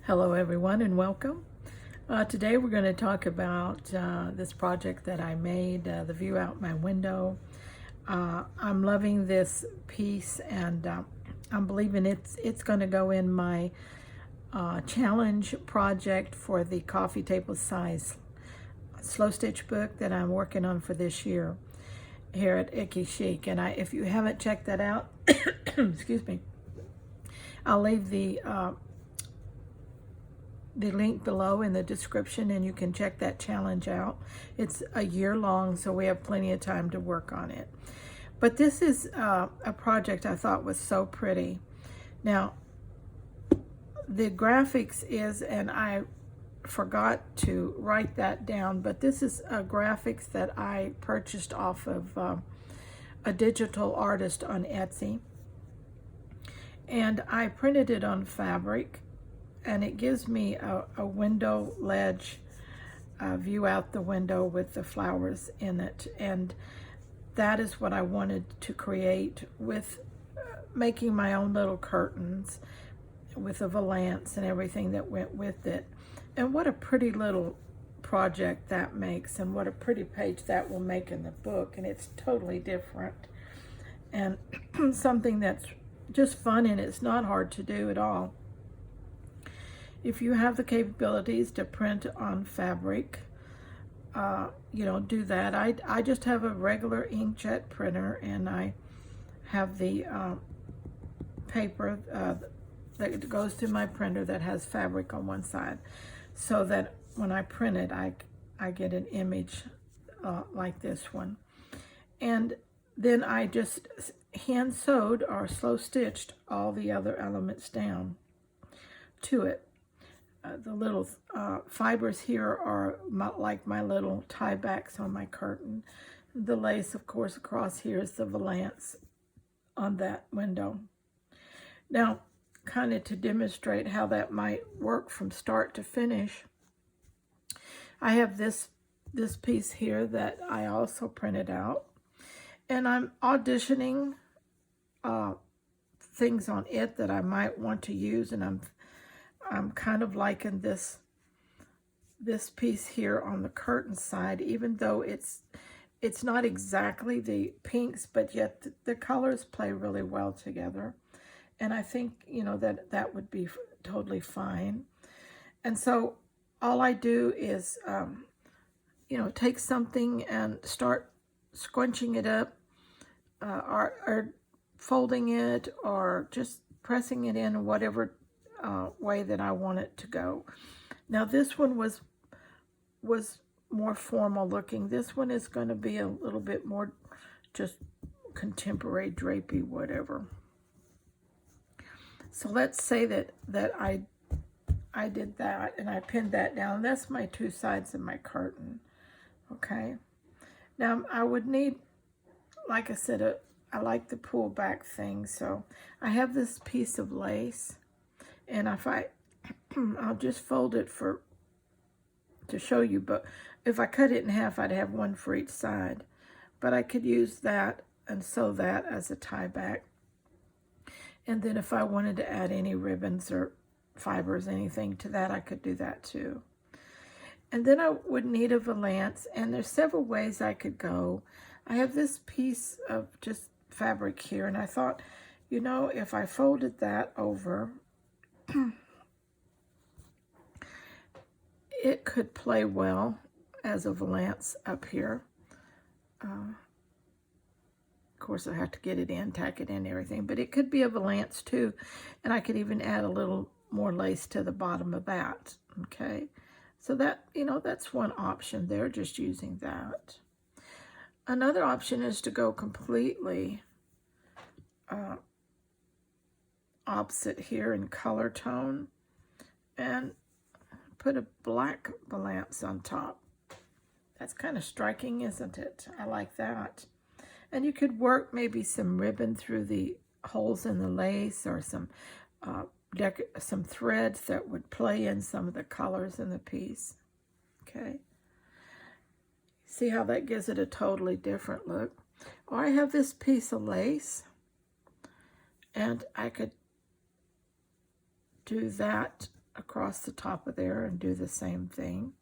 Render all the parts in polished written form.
Hello everyone and welcome. Today we're going to talk about this project that I made, the view out my window. I'm loving this piece and I'm believing it's going to go in my challenge project for the coffee table size slow stitch book that I'm working on for this year here at Icky Chic. And if you haven't checked that out, excuse me, I'll leave the link below in the description and you can check that challenge out. It's a year long, so we have plenty of time to work on it. But this is a project I thought was so pretty. Now, the graphics is, and I forgot to write that down, but this is a graphics that I purchased off of a digital artist on Etsy. And I printed it on fabric. And it gives me a window ledge view out the window with the flowers in it. And that is what I wanted to create with making my own little curtains with a valance and everything that went with it. And what a pretty little project that makes, and what a pretty page that will make in the book. And it's totally different and something that's just fun, and it's not hard to do at all. If you have the capabilities to print on fabric, do that. I just have a regular inkjet printer, and I have the paper that goes through my printer that has fabric on one side, so that when I print it, I get an image like this one. And then I just hand sewed or slow stitched all the other elements down to it. The little fibers here are like my little tie backs on my curtain. The lace, of course, across here is the valance on that window. Now, kind of to demonstrate how that might work from start to finish, I have this piece here that I also printed out, and I'm auditioning things on it that I might want to use, and I'm kind of liking this piece here on the curtain side, even though it's not exactly the pinks, but yet the colors play really well together. And I think, that would be totally fine. And so all I do is, take something and start scrunching it up, or folding it, or just pressing it in whatever way that I want it to go. Now this one was more formal looking. This one is going to be a little bit more just contemporary drapey, whatever. So let's say that I did that and I pinned that down. That's my two sides of my curtain. Okay. Now I would need, like I said, I like the pull back thing. So I have this piece of lace. And if I'll just fold it to show you, but if I cut it in half, I'd have one for each side. But I could use that and sew that as a tie back. And then if I wanted to add any ribbons or fibers, anything to that, I could do that too. And then I would need a valance, and there's several ways I could go. I have this piece of just fabric here, and I thought, if I folded that over, it could play well as a valance up here. Of course, I have to get it in, tack it in, and everything, but it could be a valance too, and I could even add a little more lace to the bottom of that. Okay, so that, that's one option there, just using that. Another option is to go completely opposite here in color tone and put a black valance on top. That's kind of striking, isn't it? I like that. And you could work maybe some ribbon through the holes in the lace, or some threads that would play in some of the colors in the piece. Okay. See how that gives it a totally different look? Or I have this piece of lace, and I could do that across the top of there and do the same thing.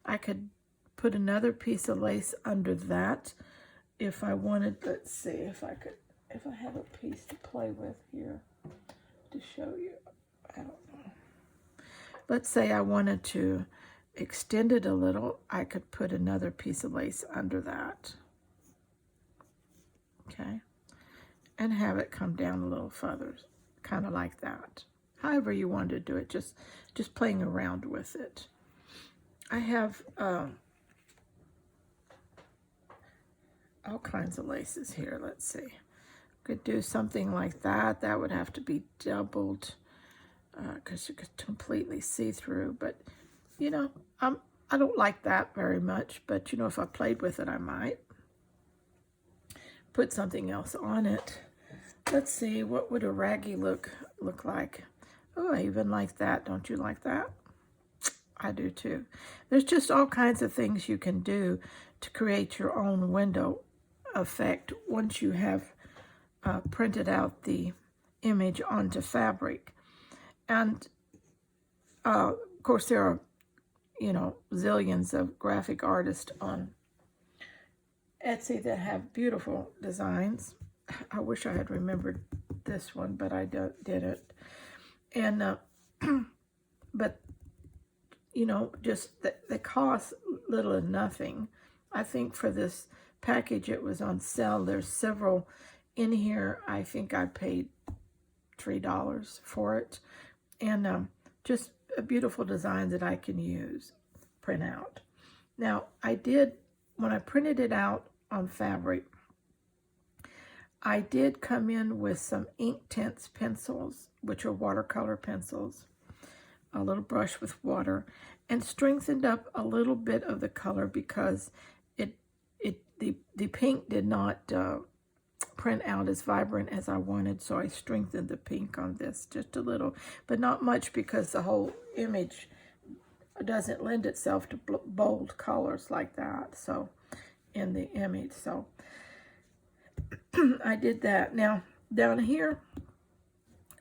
I could put another piece of lace under that if I wanted. Let's see if I have a piece to play with here to show you. I don't know. Let's say I wanted to extend it a little. I could put another piece of lace under that. Okay. And have it come down a little further, kind of like that. However you want to do it, just playing around with it. I have all kinds of laces here. Let's see. Could do something like that. That would have to be doubled because you could completely see through. But, you know, I don't like that very much. But, you know, if I played with it, I might put something else on it. Let's see, what would a raggy look like? Oh, I even like that. Don't you like that? I do too. There's just all kinds of things you can do to create your own window effect once you have printed out the image onto fabric. And of course there are, you know, zillions of graphic artists on Etsy that have beautiful designs. I wish I had remembered this one, but I didn't. And but you know, just they cost little or nothing. I think for this package it was on sale. There's several in here. I think I paid $3 for it, and just a beautiful design that I can use, print out. Now I did, when I printed it out on fabric, I did come in with some Inktense pencils, which are watercolor pencils, a little brush with water, and strengthened up a little bit of the color because the pink did not print out as vibrant as I wanted, so I strengthened the pink on this just a little, but not much because the whole image doesn't lend itself to bold colors like that, so in the image, so I did that. Now down here,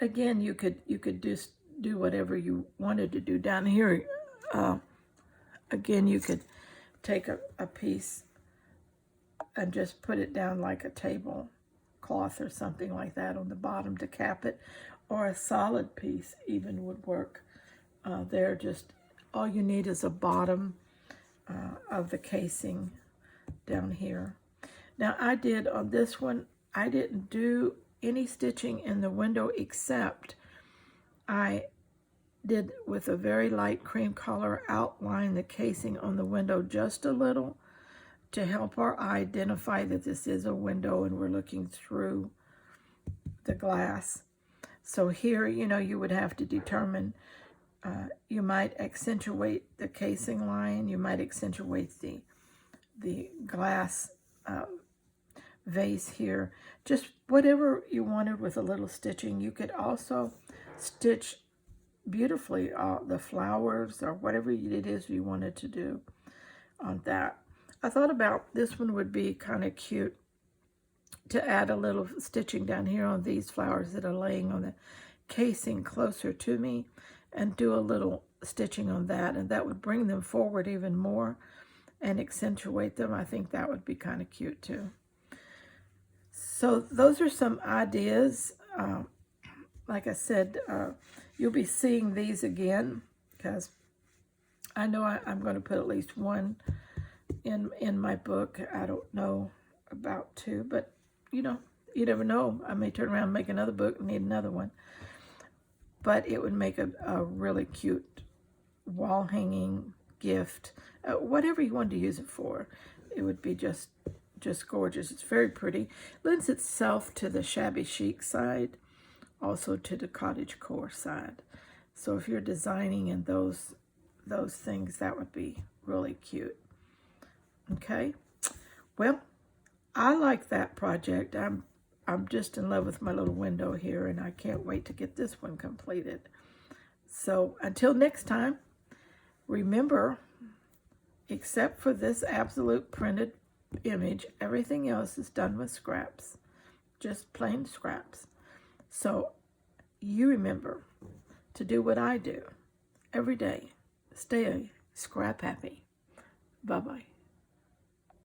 again, you could just do whatever you wanted to do. Down here, again, you could take a piece and just put it down like a table cloth or something like that on the bottom to cap it, or a solid piece even would work. There, just all you need is a bottom of the casing down here. Now I did on this one, I didn't do any stitching in the window, except I did with a very light cream color outline the casing on the window just a little to help our eye identify that this is a window and we're looking through the glass. So here, you know, you would have to determine, you might accentuate the casing line, you might accentuate the glass vase here, just whatever you wanted with a little stitching. You could also stitch beautifully the flowers or whatever it is you wanted to do on that. I thought about this one would be kind of cute to add a little stitching down here on these flowers that are laying on the casing closer to me, and do a little stitching on that, and that would bring them forward even more and accentuate them. I think that would be kind of cute too. So those are some ideas. Like I said, you'll be seeing these again because I know I'm going to put at least one in my book. I don't know about two, but you know, you never know. I may turn around and make another book and need another one. But it would make a really cute wall hanging gift, whatever you want to use it for. It would be just gorgeous. It's very pretty. Lends itself to the shabby chic side, also to the cottagecore side. So if you're designing in those things, that would be really cute. Okay, well, I like that project. I'm just in love with my little window here, and I can't wait to get this one completed. So until next time, remember, except for this absolute printed image, everything else is done with scraps, just plain scraps. So you remember, to do what I do every day. Stay scrap happy.